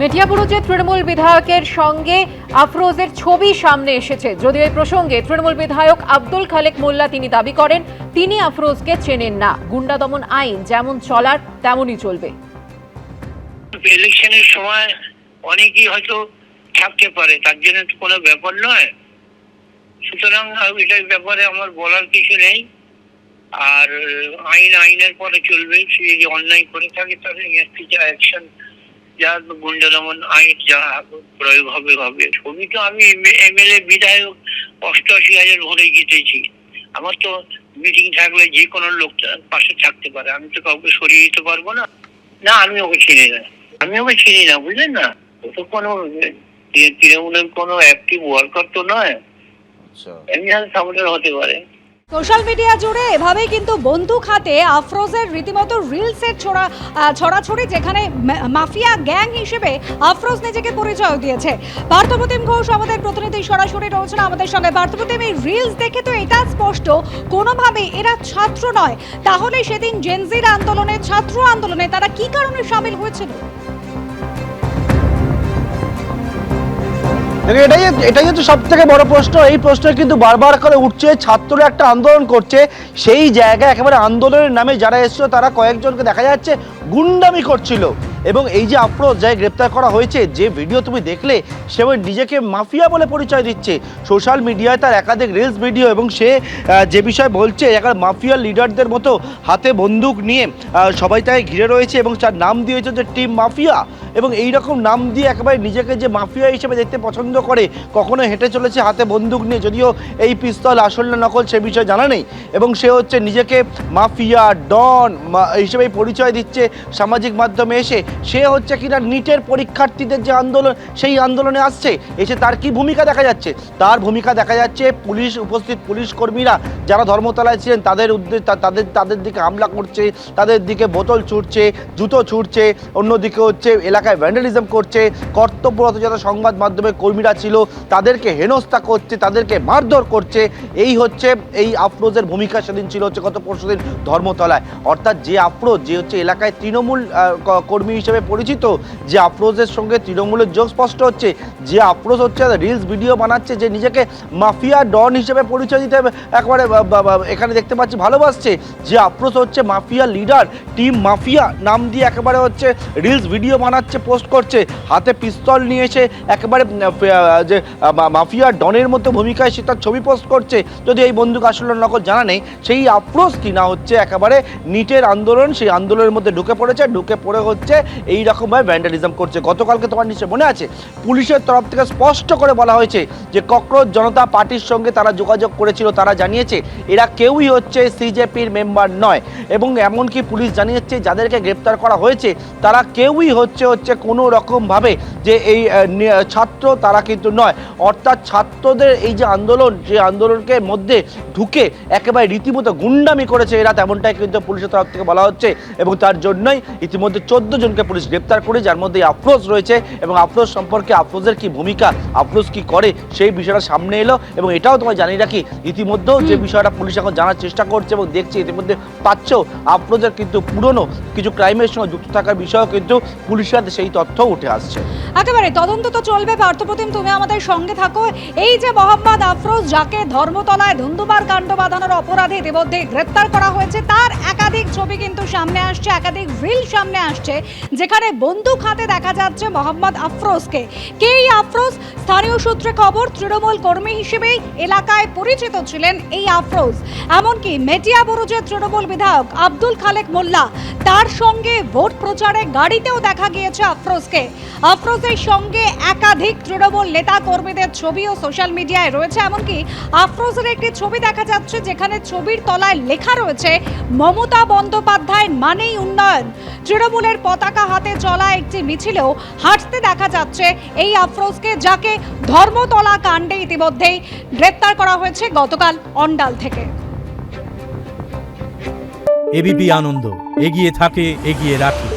মেটিয়াবুরুজে তৃণমূল বিধায়কের সঙ্গে আফরোজের ছবি সামনে এসেছে। যদিও এই প্রসঙ্গে তৃণমূল বিধায়ক আব্দুল খালেক মোল্লা তিনি দাবি করেন তিনি আফরোজকে চেনেন না। গুন্ডা দমন আইন যেমন চলার তেমনই চলবে। ইলেকশনের সময় অনেকেই হয়তো থাকতে পারে, তার জন্য কোনো ব্যাপার নয়। সুতরাং এটার ব্যাপারে আমার বলার কিছু নেই। আর আইনের পরে চলবে। সে যদি অন্যায় করে থাকে তাহলে যা অ্যাকশন, যা গুন্ডা দমন আইন যা প্রয়োগ হবে হবে। ছবি তো আমি এমএলএ বিধায়ক 88,000 ভোটে জিতেছি। আমার তো মিটিং থাকলে যে কোনো লোক পাশে থাকতে পারে, আমি তো কাউকে সরিয়ে দিতে পারবো না। না, আমি ওকে চিনি না, বুঝলেন না। ও তো কোনো তৃণমূলের কোনো অ্যাক্টিভ ওয়ার্কার তো নয়। এমনি হয়তো সাপোর্টার হতে পারে। সোশ্যাল মিডিয়া জুড়ে এভাবেই কিন্তু বন্দুক হাতে আফরোজের রীতিমতো রিলসের ছড়াছড়ি, যেখানে মাফিয়া গ্যাং হিসেবে আফরোজ নিজেকে পরিচয় দিয়েছে। পার্থপ্রতিম ঘোষ আমাদের প্রতিনিধি সরাসরি রয়েছেন আমাদের সঙ্গে। পার্থপ্রতিম, এই রিলস দেখে তো এটা স্পষ্ট কোনোভাবেই এরা ছাত্র নয়। তাহলে সেদিন জেনজির আন্দোলনে, ছাত্র আন্দোলনে তারা কি কারণে সামিল হয়েছিল? এটাই হচ্ছে সব থেকে বড় প্রশ্ন। এই প্রশ্ন কিন্তু বারবার করে উঠছে। ছাত্ররা একটা আন্দোলন করছে, সেই জায়গায় একেবারে আন্দোলনের নামে যারা এসেছিল তারা কয়েকজনকে দেখা যাচ্ছে গুন্ডামি করছিল। এবং এই যে আফরোজ যাই গ্রেপ্তার করা হয়েছে, যে ভিডিও তুমি দেখলে, সে নিজেকে মাফিয়া বলে পরিচয় দিচ্ছে। সোশ্যাল মিডিয়ায় তার একাধিক রিলস ভিডিও, এবং সে যে বিষয় বলছে একেবারে মাফিয়া লিডারদের মতো হাতে বন্দুক নিয়ে সবাই তাকে ঘিরে রয়েছে, এবং তার নাম দিয়েছে যে টিম মাফিয়া। এবং এই রকম নাম দিয়ে একেবারে নিজেকে যে মাফিয়া হিসেবে দেখতে পছন্দ করে, কখনো হেঁটে চলেছে হাতে বন্দুক নিয়ে, যদিও এই পিস্তল আসল না নকল সে বিষয়ে জানা নেই। এবং সে হচ্ছে নিজেকে মাফিয়া ডন হিসেবেই পরিচয় দিচ্ছে সামাজিক মাধ্যমে এসে। সে হচ্ছে কিনা নিটের পরীক্ষার্থীদের যে আন্দোলন, সেই আন্দোলনে আসছে। এসে তার কি ভূমিকা দেখা যাচ্ছে? তার ভূমিকা দেখা যাচ্ছে উপস্থিত পুলিশ কর্মীরা যারা ধর্মতলায় ছিলেন তাদের দিকে হামলা করছে, তাদের দিকে বোতল ছুটছে, জুতো ছুটছে, অন্যদিকে হচ্ছে এলাকায় ভ্যান্ডালিজম করছে। কর্তব্যরত যারা সংবাদ মাধ্যমের কর্মীরা ছিল তাদেরকে হেনস্থা করছে, তাদেরকে মারধর করছে। এই হচ্ছে এই আফরোজের ভূমিকা সেদিন ছিল হচ্ছে গত পরশুদিন ধর্মতলায়। অর্থাৎ যে আফরোজ, যে হচ্ছে এলাকায় তৃণমূল কর্মী হিসেবে পরিচিত, যে আফরোজের সঙ্গে তৃণমূলের যোগ স্পষ্ট হচ্ছে, যে আফরোজ হচ্ছে রিলস ভিডিও বানাচ্ছে, যে নিজেকে মাফিয়া ডন হিসেবে পরিচয় দিতে একেবারে এখানে দেখতে পাচ্ছি ভালোবাসছে, যে আফরোজ হচ্ছে মাফিয়া লিডার, টিম মাফিয়া নাম দিয়ে একেবারে হচ্ছে রিলস ভিডিও বানাচ্ছে, পোস্ট করছে, হাতে পিস্তল নিয়ে এসে একেবারে যে মাফিয়া ডনের মতো ভূমিকায় সে তার ছবি পোস্ট করছে। যদি এই বন্দুক আসল নকল জানা নেই, সেই আফরোজ কিনা হচ্ছে একেবারে নিটের আন্দোলন, সেই আন্দোলনের মধ্যে ঢুকে পড়ে হচ্ছে এই রকমভাবে ভ্যান্ডালিজম করছে। গতকালকে তোমার নিশ্চয় মনে আছে, পুলিশের তরফ থেকে স্পষ্ট করে বলা হয়েছে যে ককরোচ জনতা পার্টির সঙ্গে তারা যোগাযোগ করেছিল। তারা জানিয়েছে এরা কেউই হচ্ছে সিজেপির মেম্বার নয়, এবং এমনকি পুলিশ জানিয়েছে যাদেরকে গ্রেপ্তার করা হয়েছে তারা কেউই হচ্ছে কোনো রকমভাবে যে এই ছাত্র তারা কিন্তু নয়। অর্থাৎ ছাত্রদের এই যে আন্দোলন, যে আন্দোলনকে মধ্যে ঢুকে একেবারে রীতিমতো গুন্ডামি করেছে এরা, তেমনটাই কিন্তু পুলিশের তরফ থেকে বলা হচ্ছে। এবং তার জন্যই ইতিমধ্যে 14 জনকে পুলিশ গ্রেপ্তার করে, যার মধ্যে আফরোজ রয়েছে। এবং আফরোজ সম্পর্কে, আফরোজের কি ভূমিকা, আফরোজ কি করে, সেই বিষয়টা সামনে এলো। এবং এটাও তোমায় জানিয়ে রাখি, ইতিমধ্যেও যে বিষয়টা পুলিশ এখন জানার চেষ্টা করছে এবং দেখছে, ইতিমধ্যে পাচ্ছ আফরোজের কিন্তু পুরনো কিছু ক্রাইমের সঙ্গে যুক্ত থাকার বিষয়েও কিন্তু পুলিশের সেই তথ্য উঠে আসছে। একেবারে তদন্ত তো চলবে। পার্থপ্রতিম, তুমি আমাদের সঙ্গে থাকো। এই যে মোহাম্মদ আফরোজ, যাকে ধর্মতলায় ধুন্ধুমার কাণ্ড বাঁধানোর অপরাধে ইতিমধ্যে গ্রেপ্তার করা হয়েছে, তার একাধিক ছবি কিন্তু সামনে আসছে, একাধিক রিল সামনে আসছে, যেখানে বন্দুক হাতে দেখা যাচ্ছে মোহাম্মদ আফরোজকে। কে এই আফরোজ? স্থানীয় সূত্রে খবর, তৃণমূল কর্মী হিসেবেই এলাকায় পরিচিত ছিলেন এই আফরোজ। এমনকি মেটিয়াবুরুজের তৃণমূল বিধায়ক আব্দুল খালেক মোল্লা, তার সঙ্গে ভোট প্রচারে গাড়িতেও দেখা গিয়েছে আফরোজকে। আফরোজের সঙ্গে একাধিক তৃণমূল নেতা কর্মীদের ছবিও সোশ্যাল মিডিয়ায় রয়েছে। এমনকি আফরোজের একটি ছবি দেখা যাচ্ছে, যেখানে ছবির তলায় লেখা রয়েছে মমতা বন্দ্যোপাধ্যায় মানেই উন্নয়ন। তৃণমূলের পতাকা হাতে চলা একটি মিছিলেও হাঁটতে দেখা যাচ্ছে এই আফরোজকে, যাকে ধর্মতলা কাণ্ডে ইতিমধ্যেই গ্রেপ্তার করা হয়েছে গতকাল অন্ডাল থেকে। এবিপি আনন্দ, এগিয়ে থাকে, এগিয়ে রাখে।